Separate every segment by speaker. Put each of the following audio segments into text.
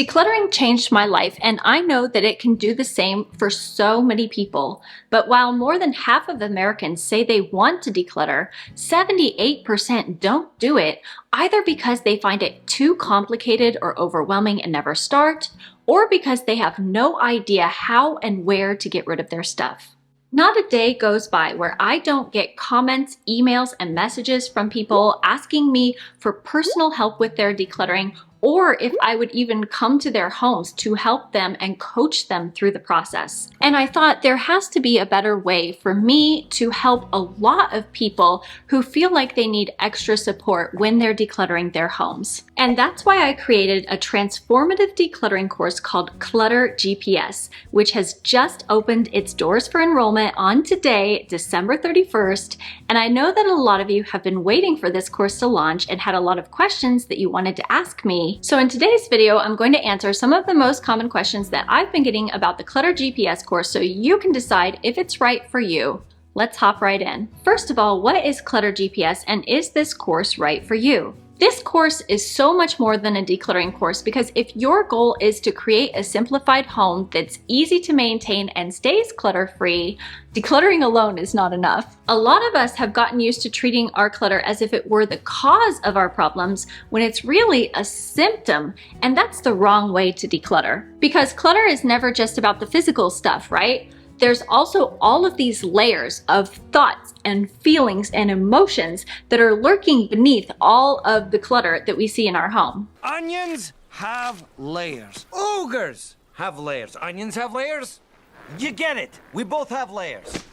Speaker 1: Decluttering changed my life, and I know that it can do the same for so many people. But while more than half of Americans say they want to declutter, 78% don't do it, either because they find it too complicated or overwhelming and never start, or because they have no idea how and where to get rid of their stuff. Not a day goes by where I don't get comments, emails, and messages from people asking me for personal help with their decluttering, or if I would even come to their homes to help them and coach them through the process. And I thought there has to be a better way for me to help a lot of people who feel like they need extra support when they're decluttering their homes. And that's why I created a transformative decluttering course called Clutter GPS, which has just opened its doors for enrollment on today, December 31st. And I know that a lot of you have been waiting for this course to launch and had a lot of questions that you wanted to ask me. So in today's video, I'm going to answer some of the most common questions that I've been getting about the Clutter GPS course so you can decide if it's right for you. Let's hop right in. First of all, what is Clutter GPS, and is this course right for you? This course is so much more than a decluttering course, because if your goal is to create a simplified home that's easy to maintain and stays clutter-free, decluttering alone is not enough. A lot of us have gotten used to treating our clutter as if it were the cause of our problems, when it's really a symptom, and that's the wrong way to declutter. Because clutter is never just about the physical stuff, right? There's also all of these layers of thoughts and feelings and emotions that are lurking beneath all of the clutter that we see in our home.
Speaker 2: Onions have layers. Ogres have layers. Onions have layers. You get it. We both have layers.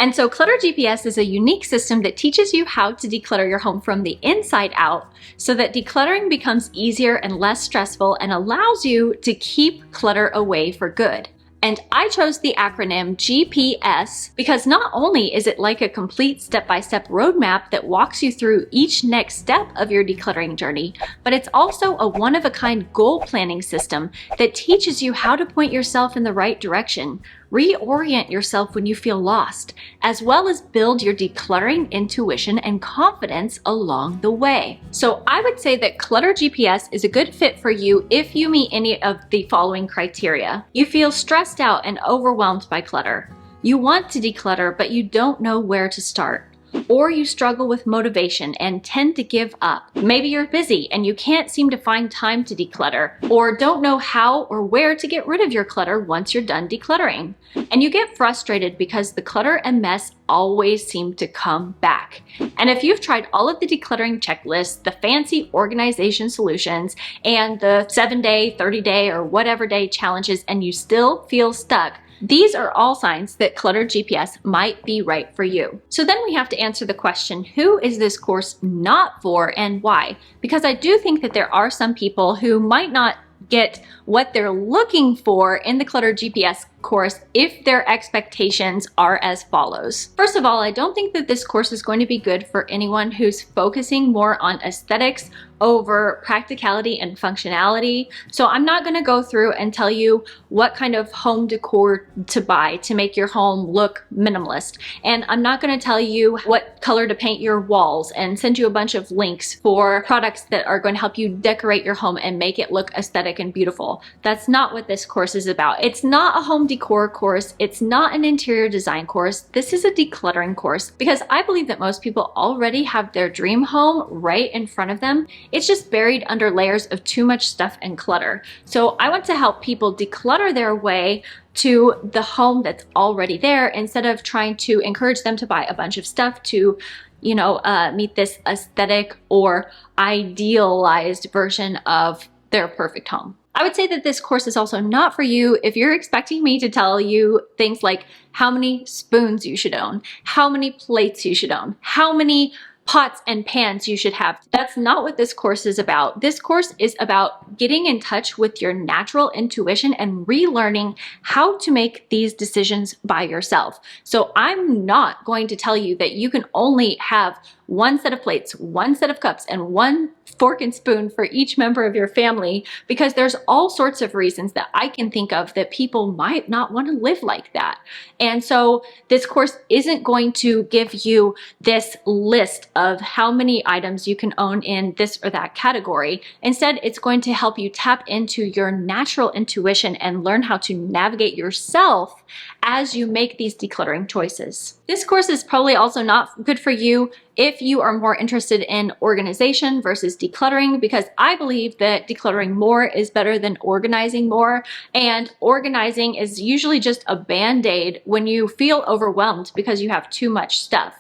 Speaker 1: And so Clutter GPS is a unique system that teaches you how to declutter your home from the inside out, so that decluttering becomes easier and less stressful and allows you to keep clutter away for good. And I chose the acronym GPS because not only is it like a complete step-by-step roadmap that walks you through each next step of your decluttering journey, but it's also a one-of-a-kind goal planning system that teaches you how to point yourself in the right direction, reorient yourself when you feel lost, as well as build your decluttering intuition and confidence along the way. So I would say that Clutter GPS is a good fit for you if you meet any of the following criteria. You feel stressed out and overwhelmed by clutter. You want to declutter, but you don't know where to start. Or you struggle with motivation and tend to give up. Maybe you're busy and you can't seem to find time to declutter, or don't know how or where to get rid of your clutter once you're done decluttering. And you get frustrated because the clutter and mess always seem to come back. And if you've tried all of the decluttering checklists, the fancy organization solutions, and the 7-day, 30-day, or whatever day challenges, and you still feel stuck, these are all signs that Clutter GPS might be right for you. So then we have to answer the question, who is this course not for and why? Because I do think that there are some people who might not get what they're looking for in the Clutter GPS course if their expectations are as follows. First of all, I don't think that this course is going to be good for anyone who's focusing more on aesthetics over practicality and functionality. So I'm not going to go through and tell you what kind of home decor to buy to make your home look minimalist. And I'm not going to tell you what color to paint your walls and send you a bunch of links for products that are going to help you decorate your home and make it look aesthetic and beautiful. That's not what this course is about. It's not a home decor course. It's not an interior design course. This is a decluttering course, because I believe that most people already have their dream home right in front of them. It's just buried under layers of too much stuff and clutter. So I want to help people declutter their way to the home that's already there, instead of trying to encourage them to buy a bunch of stuff to meet this aesthetic or idealized version of their perfect home. I would say that this course is also not for you if you're expecting me to tell you things like how many spoons you should own, how many plates you should own, how many pots and pans you should have. That's not what this course is about. This course is about getting in touch with your natural intuition and relearning how to make these decisions by yourself. So I'm not going to tell you that you can only have one set of plates, one set of cups, and one fork and spoon for each member of your family, because there's all sorts of reasons that I can think of that people might not want to live like that. And so this course isn't going to give you this list of how many items you can own in this or that category. Instead, it's going to help you tap into your natural intuition and learn how to navigate yourself as you make these decluttering choices. This course is probably also not good for you if you are more interested in organization versus decluttering, because I believe that decluttering more is better than organizing more, and organizing is usually just a band-aid when you feel overwhelmed because you have too much stuff.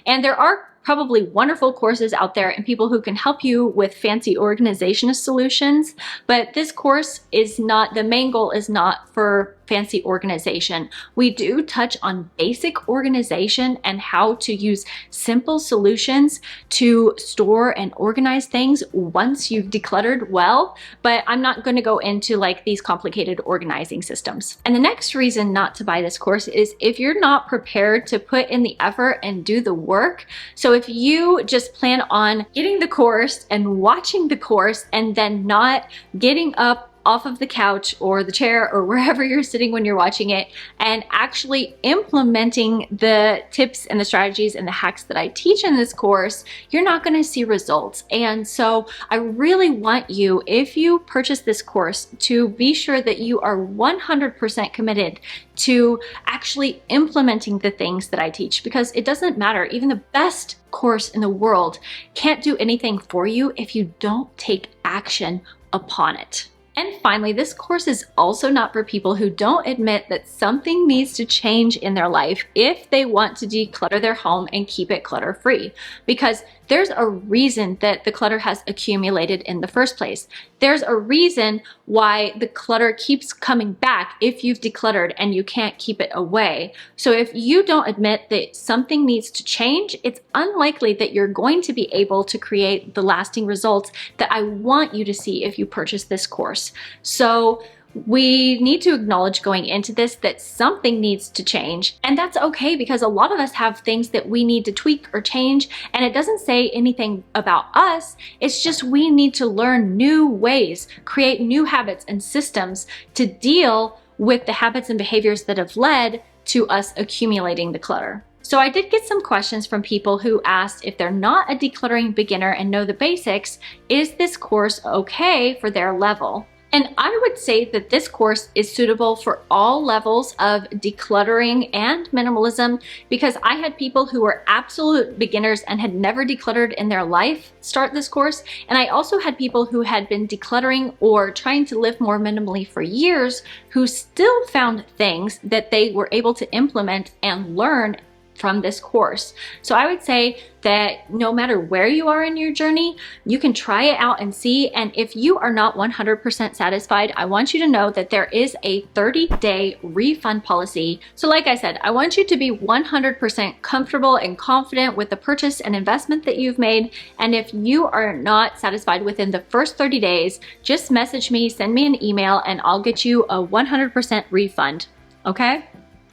Speaker 1: And there are probably wonderful courses out there and people who can help you with fancy organization solutions, but this course is not, the main goal is not for fancy organization. We do touch on basic organization and how to use simple solutions to store and organize things once you've decluttered well, but I'm not going to go into like these complicated organizing systems. And the next reason not to buy this course is if you're not prepared to put in the effort and do the work. So if you just plan on getting the course and watching the course and then not getting up off of the couch or the chair or wherever you're sitting when you're watching it and actually implementing the tips and the strategies and the hacks that I teach in this course, you're not going to see results. And so I really want you, if you purchase this course, to be sure that you are 100% committed to actually implementing the things that I teach, because it doesn't matter. Even the best course in the world can't do anything for you if you don't take action upon it. And finally, this course is also not for people who don't admit that something needs to change in their life if they want to declutter their home and keep it clutter-free, because there's a reason that the clutter has accumulated in the first place. There's a reason why the clutter keeps coming back if you've decluttered and you can't keep it away. So if you don't admit that something needs to change, it's unlikely that you're going to be able to create the lasting results that I want you to see if you purchase this course. So we need to acknowledge going into this that something needs to change, and that's okay, because a lot of us have things that we need to tweak or change, and it doesn't say anything about us. It's just we need to learn new ways, create new habits and systems to deal with the habits and behaviors that have led to us accumulating the clutter. So I did get some questions from people who asked if they're not a decluttering beginner and know the basics, is this course okay for their level? And I would say that this course is suitable for all levels of decluttering and minimalism, because I had people who were absolute beginners and had never decluttered in their life start this course. And I also had people who had been decluttering or trying to live more minimally for years who still found things that they were able to implement and learn from this course. So I would say that no matter where you are in your journey, you can try it out and see. And if you are not 100% satisfied, I want you to know that there is a 30-day refund policy. So like I said, I want you to be 100% comfortable and confident with the purchase and investment that you've made. And if you are not satisfied within the first 30 days, just message me, send me an email, and I'll get you a 100% refund, okay?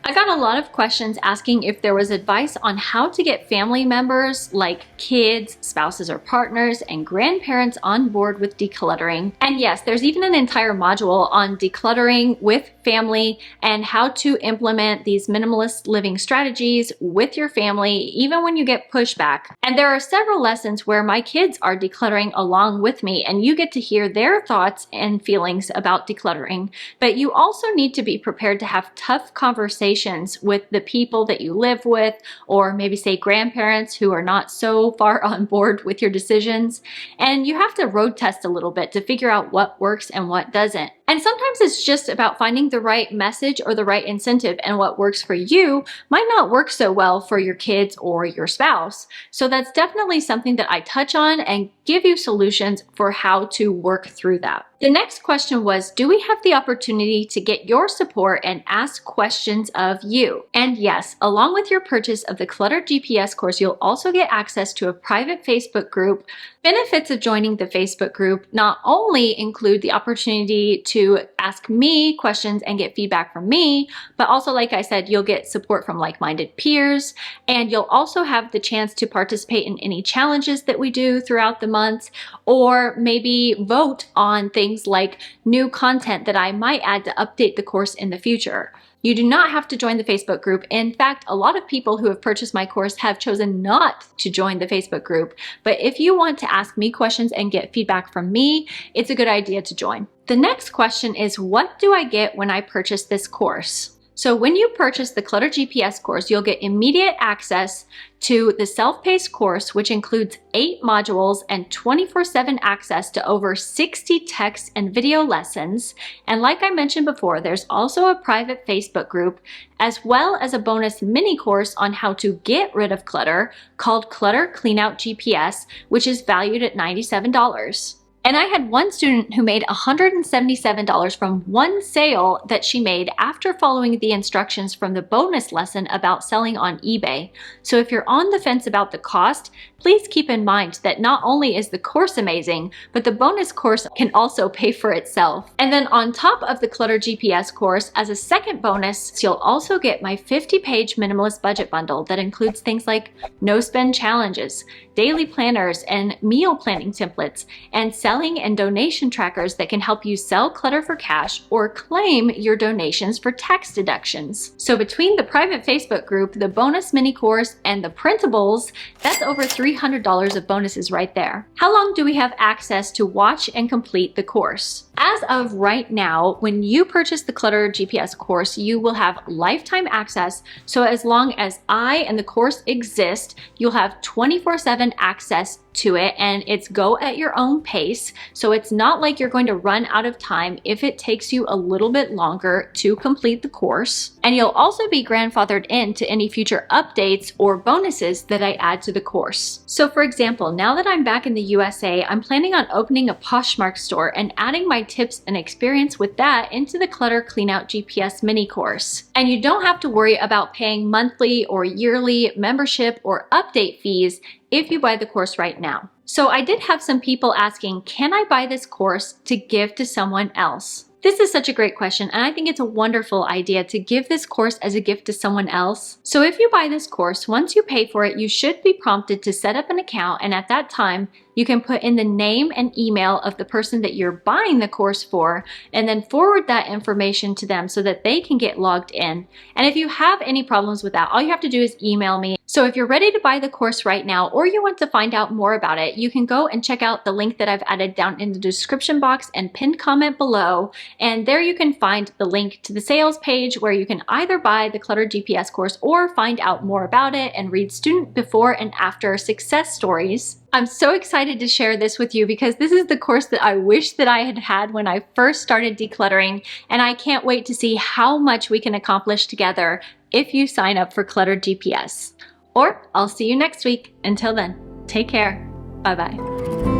Speaker 1: I got a lot of questions asking if there was advice on how to get family members like kids, spouses or partners, and grandparents on board with decluttering. And yes, there's even an entire module on decluttering with family and how to implement these minimalist living strategies with your family, even when you get pushback. And there are several lessons where my kids are decluttering along with me, and you get to hear their thoughts and feelings about decluttering. But you also need to be prepared to have tough conversations with the people that you live with, or maybe say grandparents who are not so far on board with your decisions. And you have to road test a little bit to figure out what works and what doesn't. And sometimes it's just about finding the right message or the right incentive, and what works for you might not work so well for your kids or your spouse. So that's definitely something that I touch on and give you solutions for how to work through that. The next question was, do we have the opportunity to get your support and ask questions of you? And yes, along with your purchase of the Clutter GPS course, you'll also get access to a private Facebook group. Benefits of joining the Facebook group not only include the opportunity to ask me questions and get feedback from me, but also, like I said, you'll get support from like-minded peers, and you'll also have the chance to participate in any challenges that we do throughout the month, or maybe vote on things like new content that I might add to update the course in the future. You do not have to join the Facebook group. In fact, a lot of people who have purchased my course have chosen not to join the Facebook group. But if you want to ask me questions and get feedback from me, it's a good idea to join. The next question is, what do I get when I purchase this course? So when you purchase the Clutter GPS course, you'll get immediate access to the self-paced course, which includes 8 modules and 24/7 access to over 60 text and video lessons. And like I mentioned before, there's also a private Facebook group, as well as a bonus mini course on how to get rid of clutter called Clutter Cleanout GPS, which is valued at $97. And I had one student who made $177 from one sale that she made after following the instructions from the bonus lesson about selling on eBay. So if you're on the fence about the cost, please keep in mind that not only is the course amazing, but the bonus course can also pay for itself. And then on top of the Clutter GPS course, as a second bonus, you'll also get my 50-page minimalist budget bundle that includes things like no-spend challenges, daily planners and meal planning templates, and selling and donation trackers that can help you sell clutter for cash or claim your donations for tax deductions. So between the private Facebook group, the bonus mini course, and the printables, that's over $300 of bonuses right there. How long do we have access to watch and complete the course? As of right now, when you purchase the Clutter GPS course, you will have lifetime access. So as long as I and the course exist, you'll have 24/7 access to it, and it's go at your own pace. So it's not like you're going to run out of time if it takes you a little bit longer to complete the course. And you'll also be grandfathered into any future updates or bonuses that I add to the course. So for example, now that I'm back in the USA, I'm planning on opening a Poshmark store and adding my tips and experience with that into the Clutter Cleanout GPS mini course. And you don't have to worry about paying monthly or yearly membership or update fees if you buy the course right now. So I did have some people asking, can I buy this course to give to someone else? This is such a great question, and I think it's a wonderful idea to give this course as a gift to someone else. So if you buy this course, once you pay for it, you should be prompted to set up an account, and at that time, you can put in the name and email of the person that you're buying the course for, and then forward that information to them so that they can get logged in. And if you have any problems with that, all you have to do is email me. So if you're ready to buy the course right now, or you want to find out more about it, you can go and check out the link that I've added down in the description box and pinned comment below. And there you can find the link to the sales page where you can either buy the Clutter GPS course or find out more about it and read student before and after success stories. I'm so excited to share this with you because this is the course that I wish that I had had when I first started decluttering, and I can't wait to see how much we can accomplish together if you sign up for Clutter GPS. Or I'll see you next week. Until then, take care. Bye-bye.